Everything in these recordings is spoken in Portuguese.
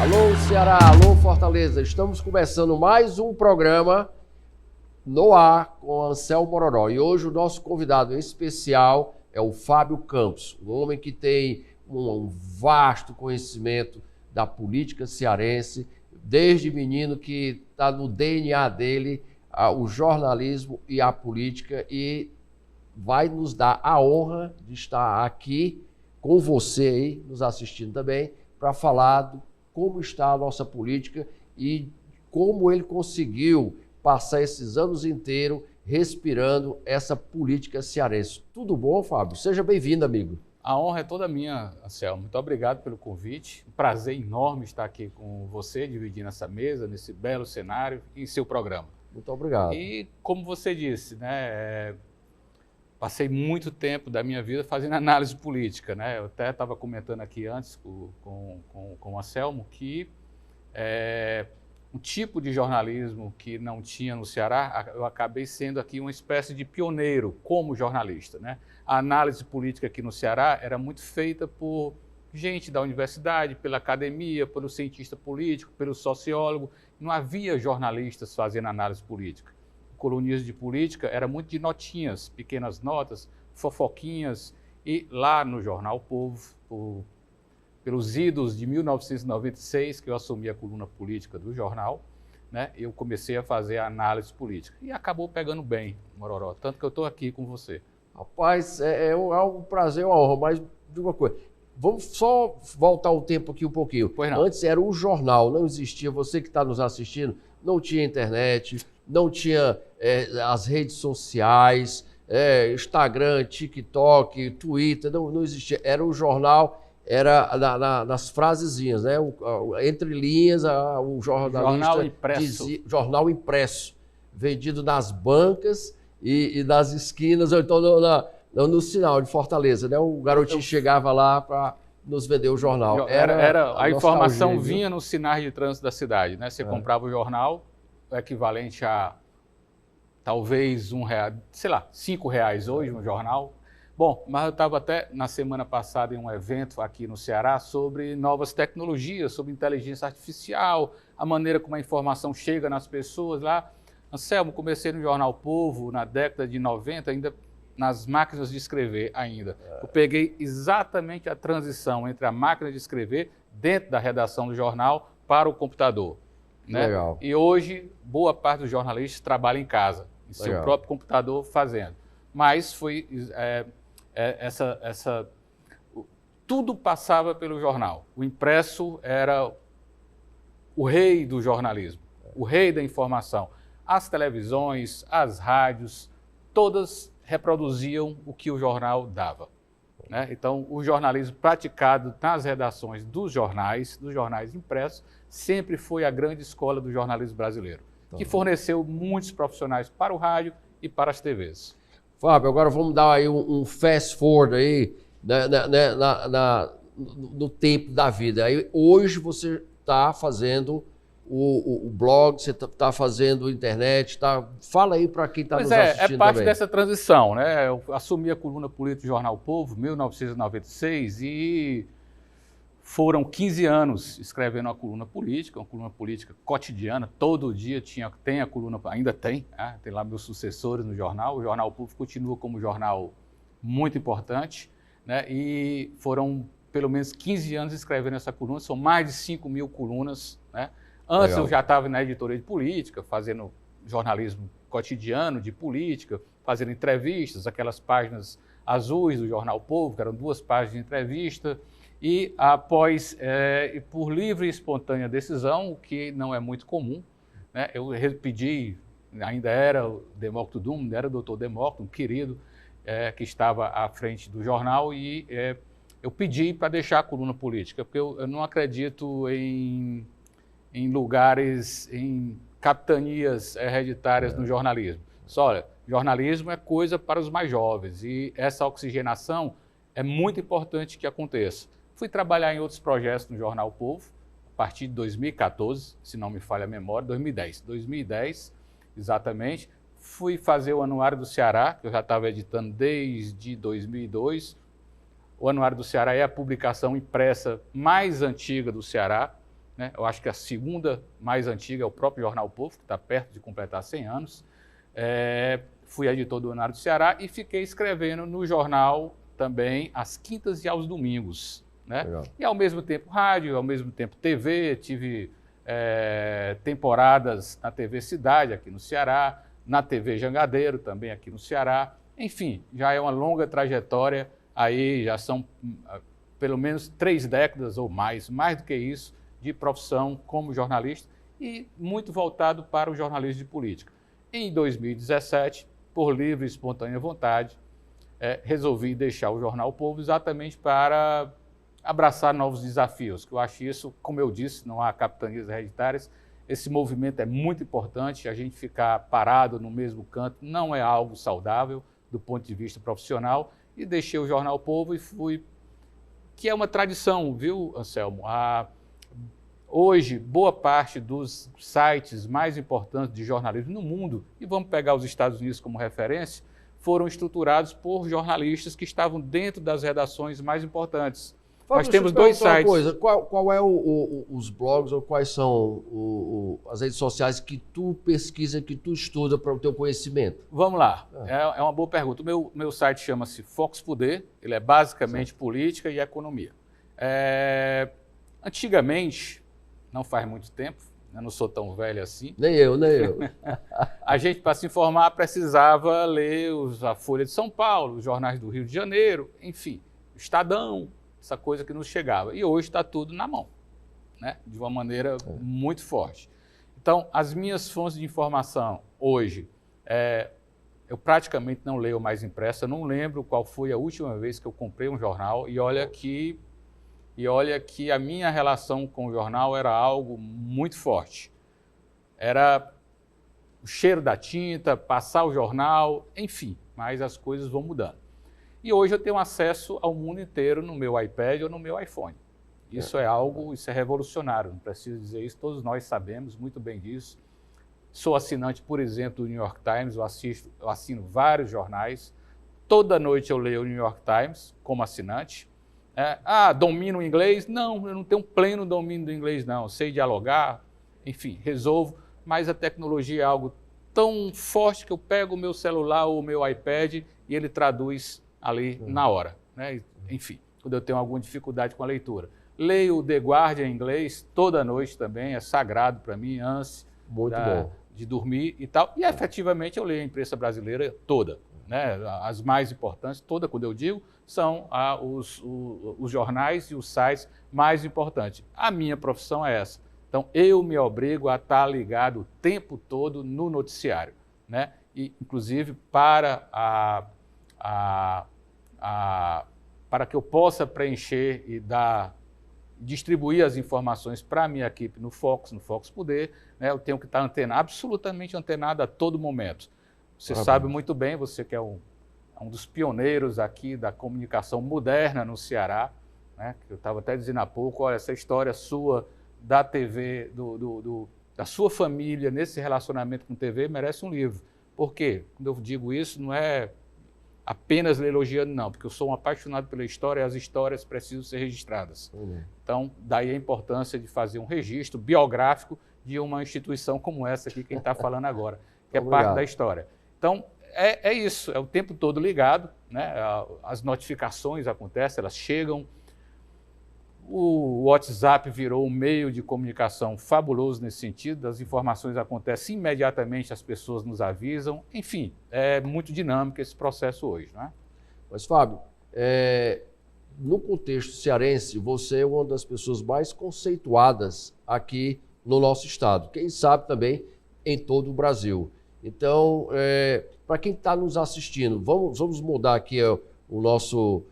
Alô Ceará, alô Fortaleza, estamos começando mais um programa no ar com Anselmo Mororó. E hoje o nosso convidado especial é o Fábio Campos, um homem que tem um vasto conhecimento da política cearense, desde menino que está no DNA dele o jornalismo e a política, e vai nos dar a honra de estar aqui com você aí, nos assistindo também, para falar do como está a nossa política e como ele conseguiu passar esses anos inteiros respirando essa política cearense. Tudo bom, Fábio? Seja bem-vindo, amigo. A honra é toda minha, Anselmo. Muito obrigado pelo convite. Um prazer enorme estar aqui com você, dividindo essa mesa, nesse belo cenário, em seu programa. Muito obrigado. E, como você disse, né, passei muito tempo da minha vida fazendo análise política, né? Eu até estava comentando aqui antes com o Anselmo que um tipo de jornalismo que não tinha no Ceará, eu acabei sendo aqui uma espécie de pioneiro como jornalista, né? A análise política aqui no Ceará era muito feita por gente da universidade, pela academia, pelo cientista político, pelo sociólogo. Não havia jornalistas fazendo análise política. O colunismo de política era muito de notinhas, pequenas notas, fofoquinhas. E lá no Jornal O Povo, pelos idos de 1996, que eu assumi a coluna política do jornal, né, eu comecei a fazer a análise política. E acabou pegando bem, Mororó, tanto que eu estou aqui com você. Rapaz, é um prazer, uma honra, mas de uma coisa, vamos só voltar o tempo aqui um pouquinho. Pois não. Antes era um jornal, não existia, você que está nos assistindo, não tinha internet, não tinha as redes sociais, Instagram, TikTok, Twitter, não existia. Era um jornal, era nas frasezinhas, né? Entre linhas, o jornalista Jornal impresso. dizia, jornal impresso, vendido nas bancas e nas esquinas, ou então no sinal de Fortaleza, né? O garotinho chegava lá para nos vender o jornal. A informação vinha nos sinais de trânsito da cidade, né? Você comprava o jornal, o equivalente a talvez R$1, sei lá, R$5 hoje um jornal. Bom, mas eu estava até na semana passada em um evento aqui no Ceará sobre novas tecnologias, sobre inteligência artificial, a maneira como a informação chega nas pessoas lá. Anselmo, comecei no Jornal Povo na década de 90, ainda nas máquinas de escrever ainda. Eu peguei exatamente a transição entre a máquina de escrever dentro da redação do jornal para o computador. Né? Legal. E hoje, boa parte dos jornalistas trabalha em casa, em seu próprio computador fazendo. Mas foi tudo passava pelo jornal. O impresso era o rei do jornalismo, o rei da informação. As televisões, as rádios, todas reproduziam o que o jornal dava. Né? Então, o jornalismo praticado nas redações dos jornais impressos, sempre foi a grande escola do jornalismo brasileiro, que forneceu muitos profissionais para o rádio e para as TVs. Fábio, agora vamos dar aí um fast forward aí no tempo da vida. Aí, hoje você está fazendo o blog, você está fazendo internet, fala aí para quem está nos assistindo é parte também. dessa transição, né? Eu assumi a coluna política do Jornal O Povo em 1996 e foram 15 anos escrevendo uma coluna política cotidiana, todo dia tem a coluna, ainda tem, né? Tem lá meus sucessores no jornal, o Jornal O Povo continua como um jornal muito importante, né? E foram pelo menos 15 anos escrevendo essa coluna, são mais de 5.000 colunas, né? Antes eu já estava na editoria de política, fazendo jornalismo cotidiano de política, fazendo entrevistas, aquelas páginas azuis do Jornal O Povo, que eram 2 páginas de entrevista, e após, por livre e espontânea decisão, o que não é muito comum, né, eu pedi, ainda era o Demócrito Dumo, era o doutor Demócrito, um querido, que estava à frente do jornal, e eu pedi para deixar a coluna política, porque eu não acredito em lugares, em capitanias hereditárias no jornalismo. Só, olha, jornalismo é coisa para os mais jovens e essa oxigenação é muito importante que aconteça. Fui trabalhar em outros projetos no Jornal O Povo, a partir de 2014, se não me falha a memória, 2010, exatamente. Fui fazer o Anuário do Ceará, que eu já estava editando desde 2002. O Anuário do Ceará é a publicação impressa mais antiga do Ceará, né? Eu acho que a segunda mais antiga é o próprio Jornal o Povo, que está perto de completar 100 anos. Fui editor do Diário do Ceará e fiquei escrevendo no jornal também às quintas e aos domingos, né? E ao mesmo tempo rádio, ao mesmo tempo TV, tive temporadas na TV Cidade, aqui no Ceará, na TV Jangadeiro, também aqui no Ceará. Enfim, já é uma longa trajetória, aí já são pelo menos 3 décadas ou mais do que isso, de profissão como jornalista e muito voltado para o jornalismo de política. Em 2017, por livre e espontânea vontade, resolvi deixar o Jornal o Povo exatamente para abraçar novos desafios, que eu acho isso, como eu disse, não há capitanias hereditárias, esse movimento é muito importante, a gente ficar parado no mesmo canto não é algo saudável do ponto de vista profissional, e deixei o Jornal o Povo e fui, que é uma tradição, viu, Anselmo? Hoje, boa parte dos sites mais importantes de jornalismo no mundo, e vamos pegar os Estados Unidos como referência, foram estruturados por jornalistas que estavam dentro das redações mais importantes. Fábio, nós temos 2 sites. Coisa, qual é os blogs ou quais são as redes sociais que tu pesquisa, que tu estuda para o teu conhecimento? Vamos lá, é uma boa pergunta. O meu site chama-se Fox Poder, ele é basicamente política e economia. Antigamente, não faz muito tempo, eu não sou tão velho assim. Nem eu. A gente, para se informar, precisava ler a Folha de São Paulo, os jornais do Rio de Janeiro, enfim, o Estadão, essa coisa que nos chegava. E hoje está tudo na mão, né? De uma maneira muito forte. Então, as minhas fontes de informação hoje, eu praticamente não leio mais impressa, eu não lembro qual foi a última vez que eu comprei um jornal, e olha que a minha relação com o jornal era algo muito forte. Era o cheiro da tinta, passar o jornal, enfim, mas as coisas vão mudando. E hoje eu tenho acesso ao mundo inteiro no meu iPad ou no meu iPhone. Isso isso é revolucionário, não preciso dizer isso, todos nós sabemos muito bem disso. Sou assinante, por exemplo, do New York Times, eu assino vários jornais. Toda noite eu leio o New York Times como assinante. Domino o inglês? Não, eu não tenho pleno domínio do inglês, não. Sei dialogar, enfim, resolvo, mas a tecnologia é algo tão forte que eu pego o meu celular ou o meu iPad e ele traduz ali na hora, né? Enfim, quando eu tenho alguma dificuldade com a leitura. Leio o The Guardian em inglês toda noite também, é sagrado para mim, antes de dormir e tal. E efetivamente eu leio a imprensa brasileira toda, né? As mais importantes, toda, quando eu digo, são os jornais e os sites mais importantes. A minha profissão é essa. Então, eu me obrigo a estar ligado o tempo todo no noticiário, né? E, inclusive, para que eu possa preencher e distribuir as informações para a minha equipe no Fox Poder, né? Eu tenho que estar absolutamente antenado a todo momento. Você sabe muito bem, você que é um dos pioneiros aqui da comunicação moderna no Ceará, né? Eu estava até dizendo há pouco, olha, essa história sua da TV, da sua família nesse relacionamento com TV merece um livro. Por quê? Quando eu digo isso, não é apenas elogiando, não, porque eu sou um apaixonado pela história e as histórias precisam ser registradas. Então, daí a importância de fazer um registro biográfico de uma instituição como essa aqui, quem está falando agora, que é parte da história. Então, é isso, é o tempo todo ligado, né? As notificações acontecem, elas chegam. O WhatsApp virou um meio de comunicação fabuloso nesse sentido, as informações acontecem imediatamente, as pessoas nos avisam, enfim, é muito dinâmico esse processo hoje, não é? Mas, Fábio, no contexto cearense, você é uma das pessoas mais conceituadas aqui no nosso estado, quem sabe também em todo o Brasil. Então, para quem está nos assistindo, vamos mudar aqui o nosso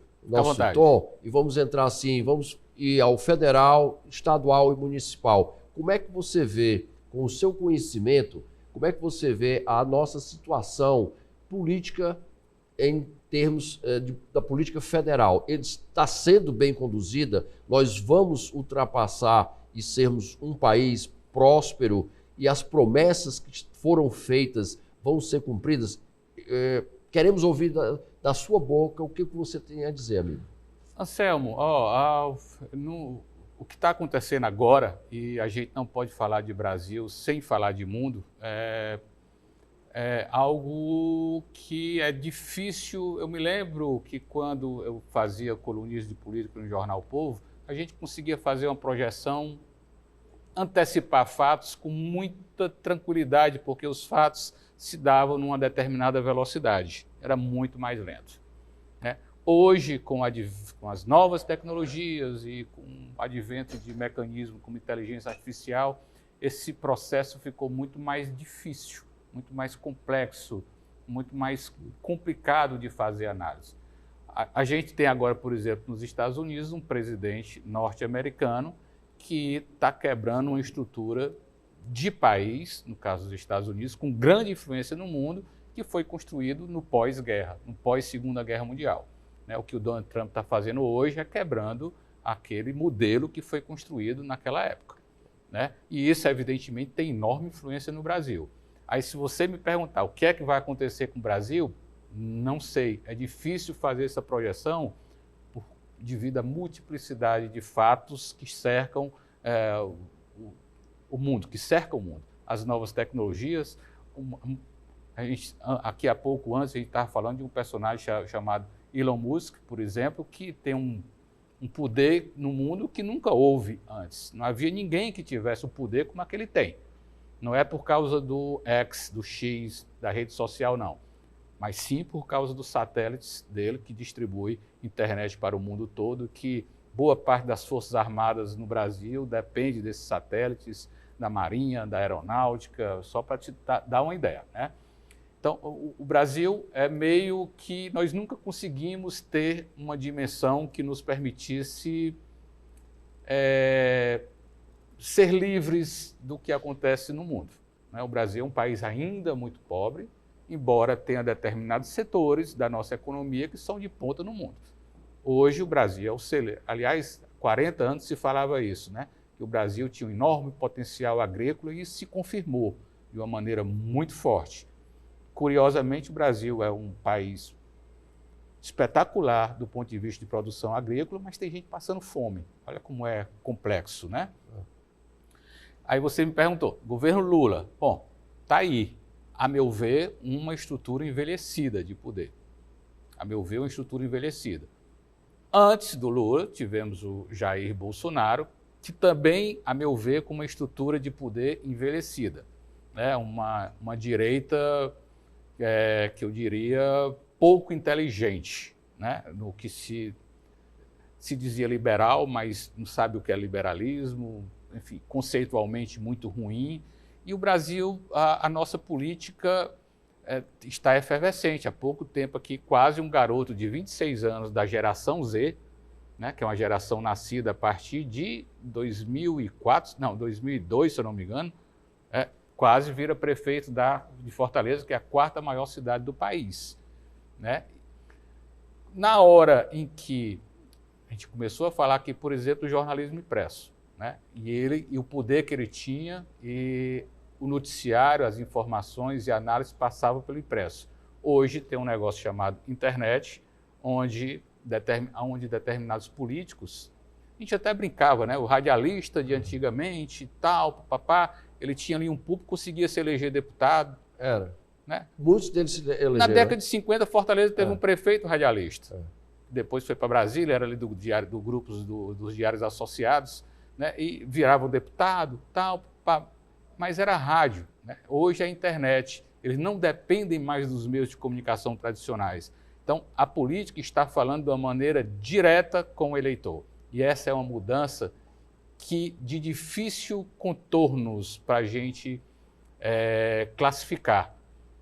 tom e vamos entrar assim, vamos ir ao federal, estadual e municipal. Como é que você vê, com o seu conhecimento, como é que você vê a nossa situação política em termos da política federal? Ele está sendo bem conduzida? Nós vamos ultrapassar e sermos um país próspero e as promessas que foram feitas vão ser cumpridas? Queremos ouvir da sua boca o que você tem a dizer, amigo. Anselmo, o que está acontecendo agora, e a gente não pode falar de Brasil sem falar de mundo, é algo que é difícil. Eu me lembro que quando eu fazia colunismo de política no jornal Povo, a gente conseguia fazer uma projeção, antecipar fatos com muita tranquilidade, porque os fatos se davam numa determinada velocidade, era muito mais lento, né? Hoje, com as novas tecnologias e com o advento de mecanismos como inteligência artificial, esse processo ficou muito mais difícil, muito mais complexo, muito mais complicado de fazer análise. A gente tem agora, por exemplo, nos Estados Unidos, um presidente norte-americano que está quebrando uma estrutura de país, no caso dos Estados Unidos, com grande influência no mundo, que foi construído no pós-guerra, no pós-Segunda Guerra Mundial. O que o Donald Trump está fazendo hoje é quebrando aquele modelo que foi construído naquela época, né? E isso, evidentemente, tem enorme influência no Brasil. Aí, se você me perguntar o que é que vai acontecer com o Brasil, não sei. É difícil fazer essa projeção devido à multiplicidade de fatos que cercam o mundo, as novas tecnologias. Aqui há pouco antes, a gente estava falando de um personagem chamado Elon Musk, por exemplo, que tem um poder no mundo que nunca houve antes. Não havia ninguém que tivesse o poder como aquele tem. Não é por causa do X, do X, da rede social, não. Mas sim por causa dos satélites dele, que distribui internet para o mundo todo, que boa parte das Forças Armadas no Brasil depende desses satélites, da Marinha, da Aeronáutica, só para te dar uma ideia, né? Então, o Brasil é meio que nós nunca conseguimos ter uma dimensão que nos permitisse ser livres do que acontece no mundo, né? O Brasil é um país ainda muito pobre, embora tenha determinados setores da nossa economia que são de ponta no mundo. Hoje o Brasil é o celeiro. Aliás, 40 anos se falava isso, né? Que o Brasil tinha um enorme potencial agrícola e isso se confirmou de uma maneira muito forte. Curiosamente, o Brasil é um país espetacular do ponto de vista de produção agrícola, mas tem gente passando fome. Olha como é complexo, né? Aí você me perguntou, governo Lula. Bom, tá aí, a meu ver, uma estrutura envelhecida de poder. A meu ver, uma estrutura envelhecida. Antes do Lula, tivemos o Jair Bolsonaro, que também, a meu ver, com uma estrutura de poder envelhecida, né? Uma direita que eu diria pouco inteligente, né? No que se dizia liberal, mas não sabe o que é liberalismo, enfim, conceitualmente muito ruim. E o Brasil, a nossa política está efervescente. Há pouco tempo aqui, quase um garoto de 26 anos da geração Z, né, que é uma geração nascida a partir de 2002, se eu não me engano, quase vira prefeito de Fortaleza, que é a quarta maior cidade do país, né? Na hora em que a gente começou a falar aqui, por exemplo, do jornalismo impresso, né? E o poder que ele tinha, e o noticiário, as informações e a análise passavam pelo impresso. Hoje tem um negócio chamado internet, onde determinados políticos, a gente até brincava, né? O radialista de antigamente, tal, papapá, ele tinha ali um público, conseguia se eleger deputado. Era. Né? Muitos deles se elegeram. Na década de 50, Fortaleza teve um prefeito radialista. Depois foi para Brasília, era ali do grupo dos diários associados, né? E virava um deputado, tal, mas era rádio, né? Hoje é a internet. Eles não dependem mais dos meios de comunicação tradicionais. Então, a política está falando de uma maneira direta com o eleitor. E essa é uma mudança de difícil contornos para a gente classificar.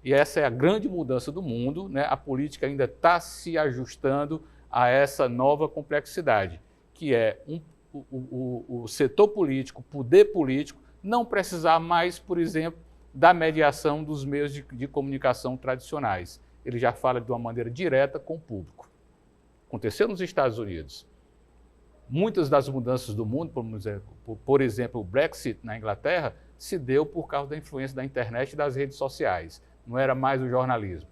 E essa é a grande mudança do mundo, né? A política ainda está se ajustando a essa nova complexidade, que é o setor político, o poder político, não precisar mais, por exemplo, da mediação dos meios de comunicação tradicionais. Ele já fala de uma maneira direta com o público. Aconteceu nos Estados Unidos. Muitas das mudanças do mundo, por exemplo, o Brexit na Inglaterra, se deu por causa da influência da internet e das redes sociais. Não era mais o jornalismo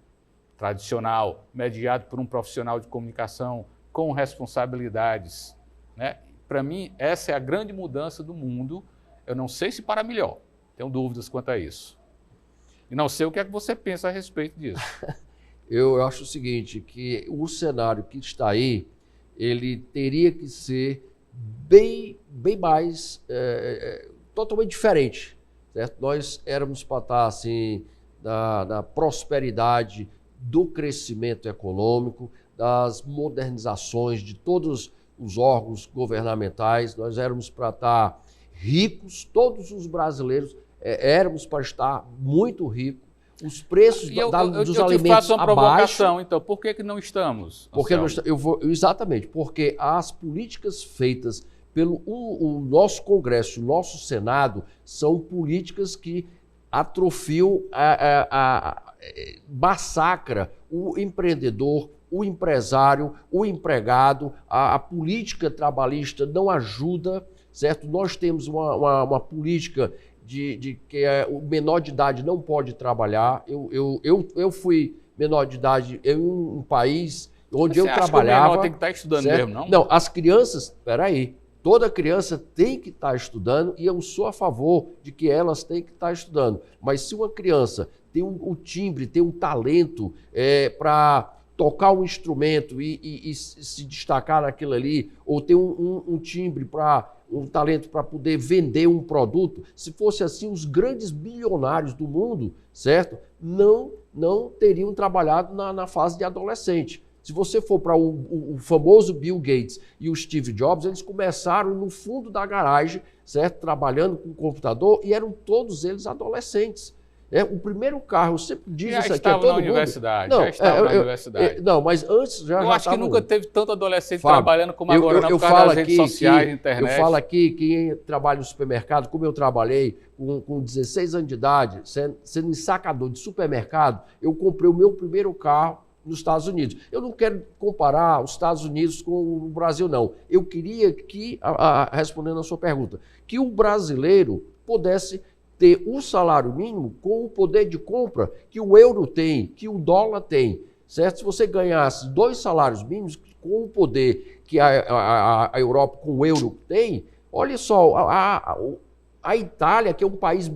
tradicional, mediado por um profissional de comunicação com responsabilidades, né? para mim, essa é a grande mudança do mundo. Eu não sei se para melhor, tenho dúvidas quanto a isso. E não sei o que é que você pensa a respeito disso. Eu acho o seguinte, que o cenário que está aí, ele teria que ser bem mais, totalmente diferente, certo? Nós éramos para estar assim, na prosperidade do crescimento econômico, das modernizações de todos os órgãos governamentais, nós éramos para estar ricos, todos os brasileiros éramos para estar muito ricos, os preços dos alimentos eu te faço uma provocação, abaixo, então, por que não estamos? porque exatamente, porque as políticas feitas pelo o nosso Congresso, o nosso Senado, são políticas que atrofiam, massacra o empreendedor, o empresário, o empregado, a política trabalhista não ajuda, certo? Nós temos uma política de que o menor de idade não pode trabalhar. Eu fui menor de idade em um país onde eu trabalhava. Que o menor tem que estar estudando, certo? Mesmo, não? Não, as crianças, peraí, toda criança tem que estar estudando e eu sou a favor de que elas têm que estar estudando. Mas se uma criança tem um timbre, tem um talento para tocar um instrumento e se destacar naquilo ali, ou tem um timbre um talento para poder vender um produto, se fosse assim, os grandes bilionários do mundo, certo? Não teriam trabalhado na fase de adolescente. Se você for para o famoso Bill Gates e o Steve Jobs, eles começaram no fundo da garagem, certo? Trabalhando com computador e eram todos eles adolescentes. O primeiro carro, eu sempre digo isso aqui a todo mundo. Já estava na universidade. Não, mas antes eu acho que nunca teve tanto adolescente trabalhando como agora, não, por causa das redes sociais, internet. Eu falo aqui, quem trabalha no supermercado, como eu trabalhei com 16 anos de idade, sendo ensacador de supermercado, eu comprei o meu primeiro carro nos Estados Unidos. Eu não quero comparar os Estados Unidos com o Brasil, não. Eu queria que, respondendo a sua pergunta, que o brasileiro pudesse ter o salário mínimo com o poder de compra que o euro tem, que o dólar tem, certo? Se você ganhasse 2 salários mínimos com o poder que a Europa com o euro tem, olha só, a Itália, que é um país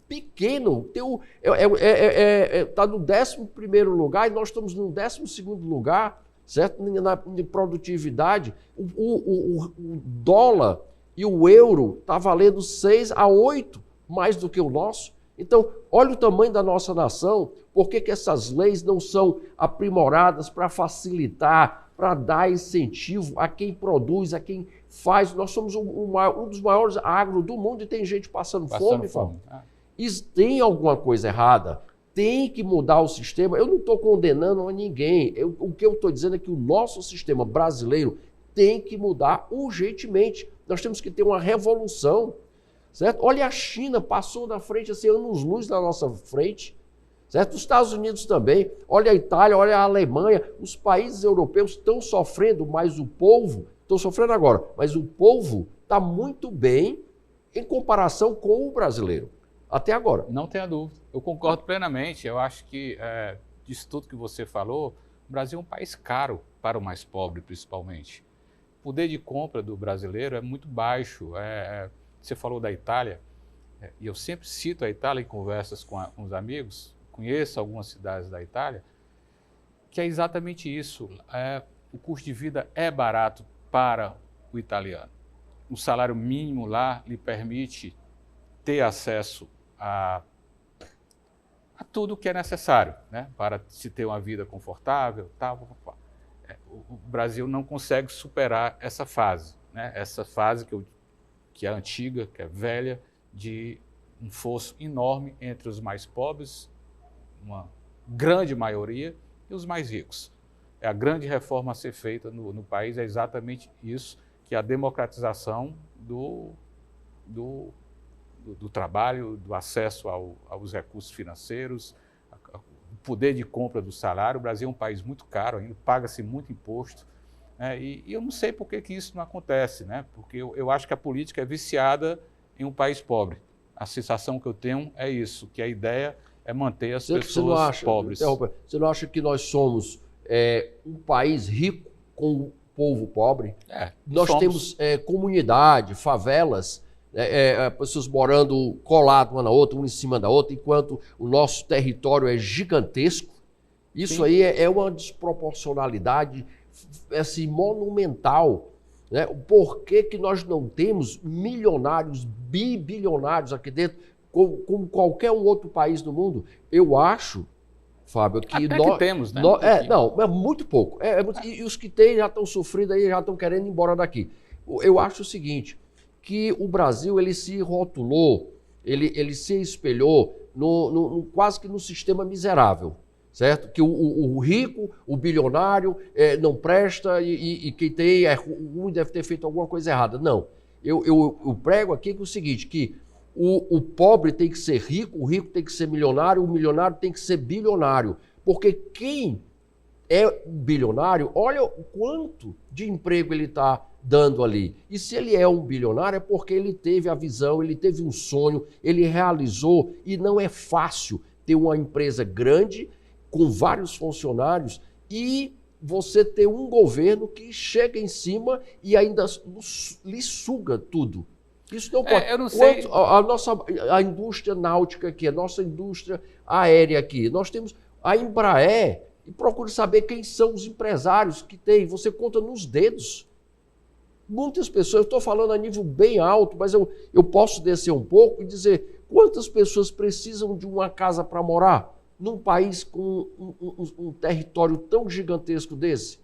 pequeno, está no 11º lugar e nós estamos no 12º lugar, certo? Na produtividade, o dólar e o euro está valendo 6 a 8 mais do que o nosso. Então, olha o tamanho da nossa nação, por que essas leis não são aprimoradas para facilitar, para dar incentivo a quem produz, a quem faz? Nós somos um dos maiores agro do mundo e tem gente passando fome. Isso tem alguma coisa errada, tem que mudar o sistema. Eu não estou condenando a ninguém, o que eu estou dizendo é que o nosso sistema brasileiro tem que mudar urgentemente. Nós temos que ter uma revolução. Certo? Olha, a China passou na frente, assim, anos-luz na nossa frente, certo? Os Estados Unidos também, olha a Itália, olha a Alemanha, os países europeus estão sofrendo, mas o povo, estão sofrendo agora, mas o povo está muito bem em comparação com o brasileiro, até agora. Não tenha dúvida, eu concordo plenamente, eu acho que, disso tudo que você falou, o Brasil é um país caro para o mais pobre, principalmente. O poder de compra do brasileiro é muito baixo, Você falou da Itália, e eu sempre cito a Itália em conversas com os amigos, conheço algumas cidades da Itália, que é exatamente isso. O custo de vida é barato para o italiano. O salário mínimo lá lhe permite ter acesso a tudo que é necessário, né, para se ter uma vida confortável. O Brasil não consegue superar essa fase, né, essa fase que é antiga, que é velha, de um fosso enorme entre os mais pobres, uma grande maioria, e os mais ricos. A grande reforma a ser feita no país é exatamente isso, que é a democratização do trabalho, do acesso aos recursos financeiros, o poder de compra do salário. O Brasil é um país muito caro ainda, paga-se muito imposto. E eu não sei por que isso não acontece, né? Porque eu acho que a política é viciada em um país pobre. A sensação que eu tenho é isso, que a ideia é manter as pessoas pobres. Você não acha que nós somos um país rico com povo pobre. Nós somos. temos comunidade, favelas, pessoas morando colado uma na outra, uma em cima da outra, enquanto o nosso território é gigantesco. Isso aí é uma desproporcionalidade assim, monumental. Né? Por que nós não temos milionários, bibilionários aqui dentro, como qualquer um outro país do mundo? Eu acho, Fábio, que Até nós... que temos, né? Não, é muito pouco. E os que têm já estão sofrendo aí, já estão querendo ir embora daqui. Eu acho o seguinte, que o Brasil ele se rotulou, ele se espelhou quase que no sistema miserável. Certo? Que o rico, o bilionário não presta e quem tem é ruim, deve ter feito alguma coisa errada. Não. Eu prego aqui que é o seguinte, que o pobre tem que ser rico, o rico tem que ser milionário, o milionário tem que ser bilionário. Porque quem é bilionário, olha o quanto de emprego ele está dando ali. E se ele é um bilionário é porque ele teve a visão, ele teve um sonho, ele realizou, e não é fácil ter uma empresa grande com vários funcionários e você ter um governo que chega em cima e ainda lhe suga tudo. Isso não pode. Eu não sei. A indústria náutica aqui, a nossa indústria aérea aqui, nós temos a Embraer, e procure saber quem são os empresários que tem. Você conta nos dedos. Muitas pessoas, eu estou falando a nível bem alto, mas eu posso descer um pouco e dizer quantas pessoas precisam de uma casa para morar num país com um território tão gigantesco desse?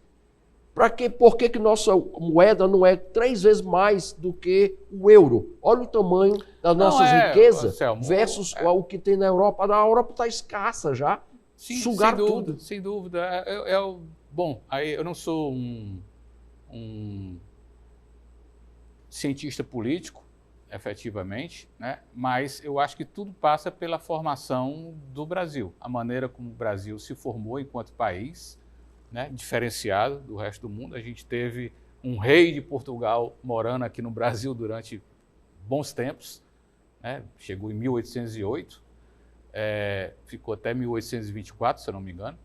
Por que nossa moeda não é 3 vezes mais do que o euro? Olha o tamanho das nossas riquezas versus o que tem na Europa. A Europa está escassa já. Sim, sugar tudo. Sem dúvida. Bom, aí eu não sou um cientista político, efetivamente, né? Mas eu acho que tudo passa pela formação do Brasil, a maneira como o Brasil se formou enquanto país, né? Diferenciado do resto do mundo. A gente teve um rei de Portugal morando aqui no Brasil durante bons tempos, né? Chegou em 1808, ficou até 1824, se eu não me engano.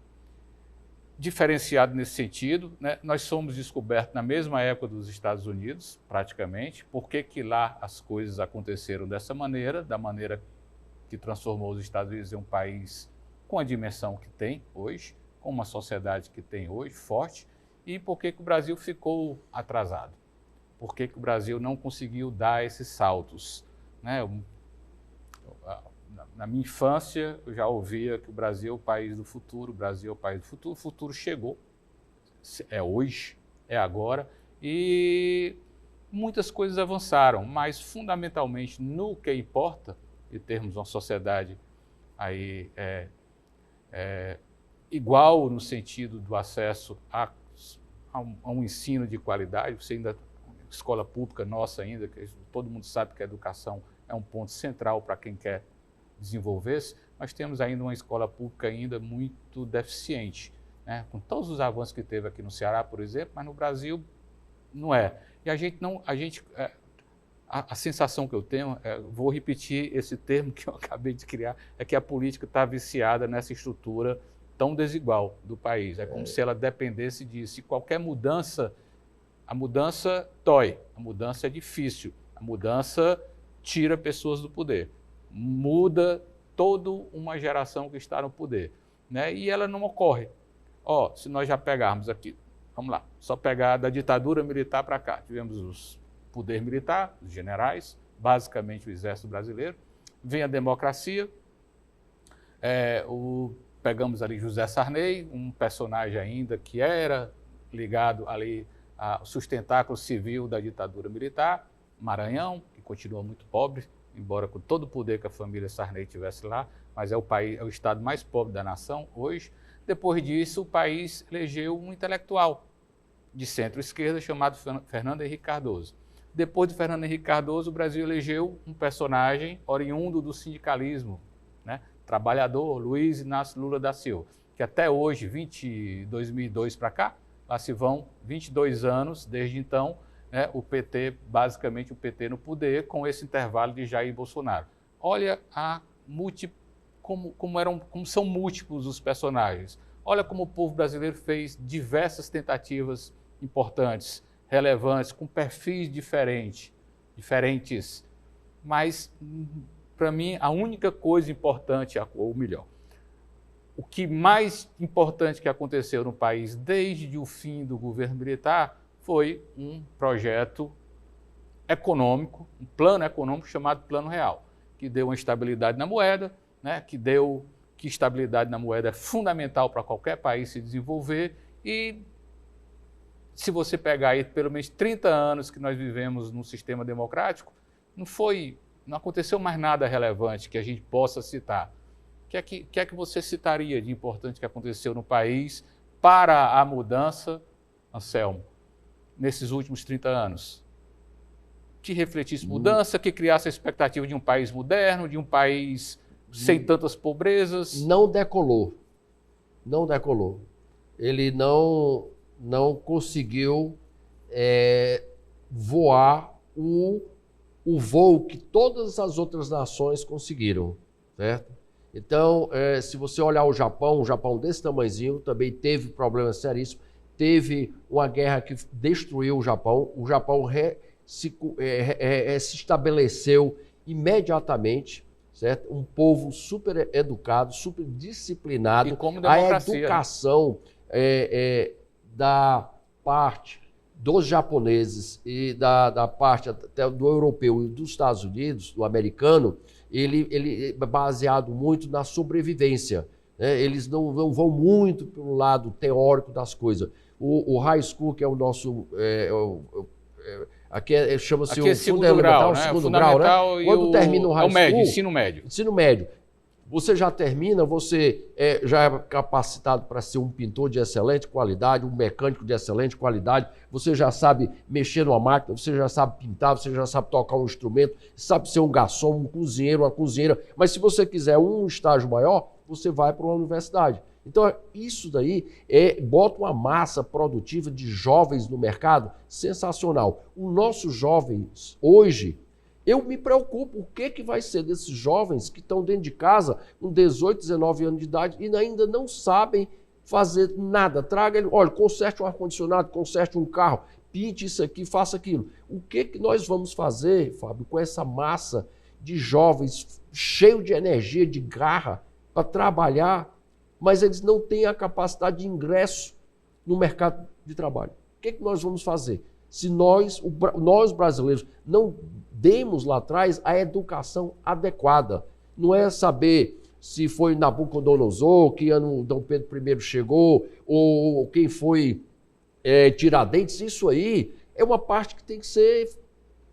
Diferenciado nesse sentido, né? Nós somos descobertos na mesma época dos Estados Unidos, praticamente. Por que lá as coisas aconteceram dessa maneira, da maneira que transformou os Estados Unidos em um país com a dimensão que tem hoje, com uma sociedade que tem hoje, forte, e por que o Brasil ficou atrasado? Por que o Brasil não conseguiu dar esses saltos? Né? Na minha infância, eu já ouvia que o Brasil é o país do futuro, o Brasil é o país do futuro. O futuro chegou, é hoje, é agora, e muitas coisas avançaram, mas fundamentalmente no que importa, de termos uma sociedade aí, igual no sentido do acesso a um ensino de qualidade. Você ainda, escola pública nossa ainda, que todo mundo sabe que a educação é um ponto central para quem quer desenvolver-se, nós temos ainda uma escola pública ainda muito deficiente, né? Com todos os avanços que teve aqui no Ceará, por exemplo, mas no Brasil não é. E a sensação que eu tenho, vou repetir esse termo que eu acabei de criar, é que a política está viciada nessa estrutura tão desigual do país. É como se ela dependesse disso. E qualquer mudança, a mudança dói, a mudança é difícil, a mudança tira pessoas do poder, muda toda uma geração que está no poder, né? E ela não ocorre. Se nós já pegarmos aqui, vamos lá, só pegar da ditadura militar para cá, tivemos os poder militar, os generais, basicamente o exército brasileiro, vem a democracia, pegamos ali José Sarney, um personagem ainda que era ligado ali ao sustentáculo civil da ditadura militar, Maranhão, que continua muito pobre, embora com todo o poder que a família Sarney tivesse lá, mas é o estado mais pobre da nação hoje. Depois disso, o país elegeu um intelectual de centro-esquerda chamado Fernando Henrique Cardoso. Depois de Fernando Henrique Cardoso, o Brasil elegeu um personagem oriundo do sindicalismo, né? Trabalhador, Luiz Inácio Lula da Silva, que até hoje, 2002 para cá, lá se vão 22 anos desde então, né, basicamente o PT no poder, com esse intervalo de Jair Bolsonaro. Olha como são múltiplos os personagens. Olha como o povo brasileiro fez diversas tentativas importantes, relevantes, com perfis diferentes, mas, para mim, a única coisa importante, ou melhor, o que mais importante que aconteceu no país desde o fim do governo militar foi um projeto econômico, um plano econômico chamado Plano Real, que deu uma estabilidade na moeda, né, que estabilidade na moeda é fundamental para qualquer país se desenvolver, e se você pegar aí pelo menos 30 anos que nós vivemos num sistema democrático, não aconteceu mais nada relevante que a gente possa citar. O que é que você citaria de importante que aconteceu no país para a mudança, Anselmo, nesses últimos 30 anos? Que refletisse mudança, que criasse a expectativa de um país moderno, de um país sem tantas pobrezas? Não decolou. Não decolou. Ele não conseguiu voar o voo que todas as outras nações conseguiram, certo? Então, se você olhar o Japão desse tamanhozinho, também teve problemas seríssimos, teve uma guerra que destruiu o Japão se estabeleceu imediatamente, certo? Um povo super educado, super disciplinado. E como democracia. A educação da parte dos japoneses e da parte até do europeu e dos Estados Unidos, do americano, ele é baseado muito na sobrevivência, né? Eles não vão muito pelo lado teórico das coisas. O high school, que é o nosso... aqui chama-se o segundo grau, né? Segundo grau, né? Quando termina o high school... Ensino médio. Ensino médio. Você já termina, você já é capacitado para ser um pintor de excelente qualidade, um mecânico de excelente qualidade, você já sabe mexer numa máquina, você já sabe pintar, você já sabe tocar um instrumento, sabe ser um garçom, um cozinheiro, uma cozinheira. Mas se você quiser um estágio maior, você vai para uma universidade. Então, isso daí bota uma massa produtiva de jovens no mercado sensacional. Os nossos jovens, hoje, eu me preocupo, o que vai ser desses jovens que estão dentro de casa com 18, 19 anos de idade e ainda não sabem fazer nada. Traga ele, olha, conserte um ar-condicionado, conserte um carro, pinte isso aqui, faça aquilo. O que nós vamos fazer, Fábio, com essa massa de jovens cheio de energia, de garra, para trabalhar, mas eles não têm a capacidade de ingresso no mercado de trabalho? O que nós vamos fazer? Se nós brasileiros, não demos lá atrás a educação adequada. Não é saber se foi Nabucodonosor, que ano Dom Pedro I chegou, ou quem foi Tiradentes. Isso aí é uma parte que tem que ser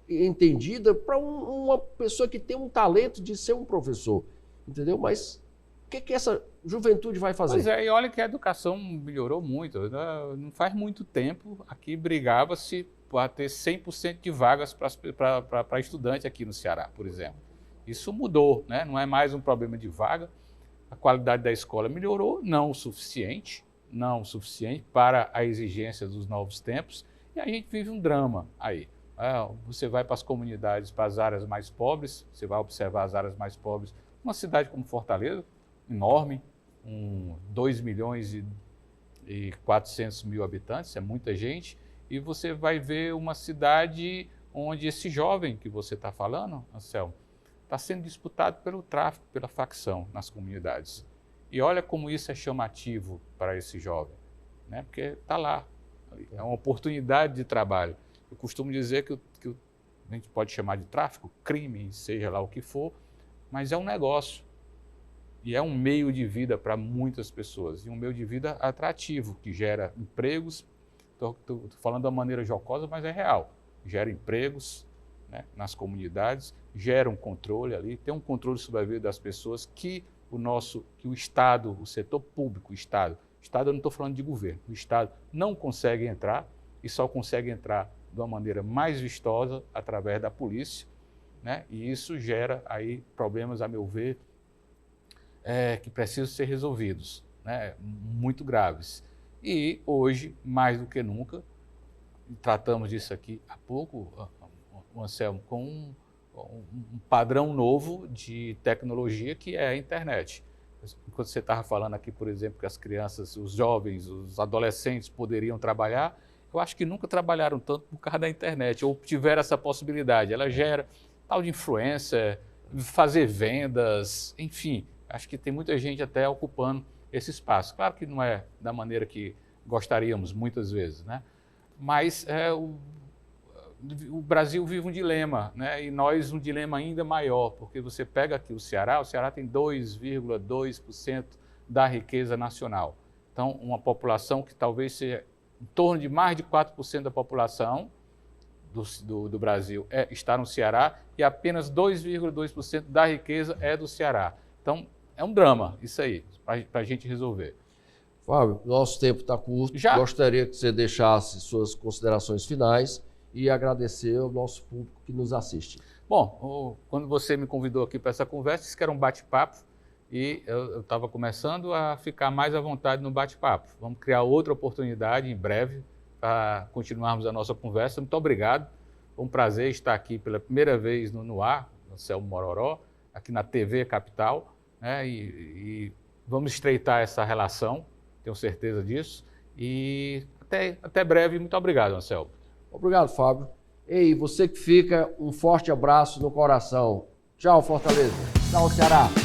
entendida para uma pessoa que tem um talento de ser um professor. Entendeu? Mas o que essa juventude vai fazer? Pois é, e olha que a educação melhorou muito. Não faz muito tempo aqui brigava-se para ter 100% de vagas para estudante aqui no Ceará, por exemplo. Isso mudou, né? Não é mais um problema de vaga. A qualidade da escola melhorou, não o suficiente para a exigência dos novos tempos. E a gente vive um drama aí. Você vai para as comunidades, para as áreas mais pobres, você vai observar as áreas mais pobres. Uma cidade como Fortaleza, enorme, 2 milhões e 400 mil habitantes, é muita gente, e você vai ver uma cidade onde esse jovem que você está falando, Anselmo, está sendo disputado pelo tráfico, pela facção nas comunidades. E olha como isso é chamativo para esse jovem, né? Porque está lá, é uma oportunidade de trabalho. Eu costumo dizer que a gente pode chamar de tráfico, crime, seja lá o que for, mas é um negócio. E é um meio de vida para muitas pessoas, e um meio de vida atrativo, que gera empregos. Estou falando da maneira jocosa, mas é real. Gera empregos, né, nas comunidades, gera um controle ali, tem um controle sobre a vida das pessoas que o Estado, o setor público, o Estado eu não estou falando de governo, o Estado não consegue entrar, e só consegue entrar de uma maneira mais vistosa através da polícia, né? E isso gera aí problemas, a meu ver, que precisam ser resolvidos, né? Muito graves. E hoje, mais do que nunca, tratamos disso aqui há pouco, Anselmo, com um padrão novo de tecnologia que é a internet. Enquanto você estava falando aqui, por exemplo, que as crianças, os jovens, os adolescentes poderiam trabalhar, eu acho que nunca trabalharam tanto por causa da internet, ou tiveram essa possibilidade. Ela gera tal de influência, fazer vendas, enfim, acho que tem muita gente até ocupando esse espaço. Claro que não é da maneira que gostaríamos muitas vezes, né? Mas o Brasil vive um dilema, né? E nós um dilema ainda maior, porque você pega aqui o Ceará tem 2,2% da riqueza nacional. Então, uma população que talvez seja em torno de mais de 4% da população do Brasil está no Ceará e apenas 2,2% da riqueza é do Ceará. Então, é um drama isso aí, para a gente resolver. Fábio, nosso tempo está curto. Já? Gostaria que você deixasse suas considerações finais e agradecer ao nosso público que nos assiste. Bom, quando você me convidou aqui para essa conversa, disse que era um bate-papo e eu estava começando a ficar mais à vontade no bate-papo. Vamos criar outra oportunidade em breve para continuarmos a nossa conversa. Muito obrigado. Foi um prazer estar aqui pela primeira vez no ar, no Anselmo Mororó, aqui na TV Capital, né? E vamos estreitar essa relação, tenho certeza disso. E até breve. Muito obrigado, Anselmo. Obrigado, Fábio. Ei, você que fica, um forte abraço no coração. Tchau, Fortaleza. Tchau, Ceará.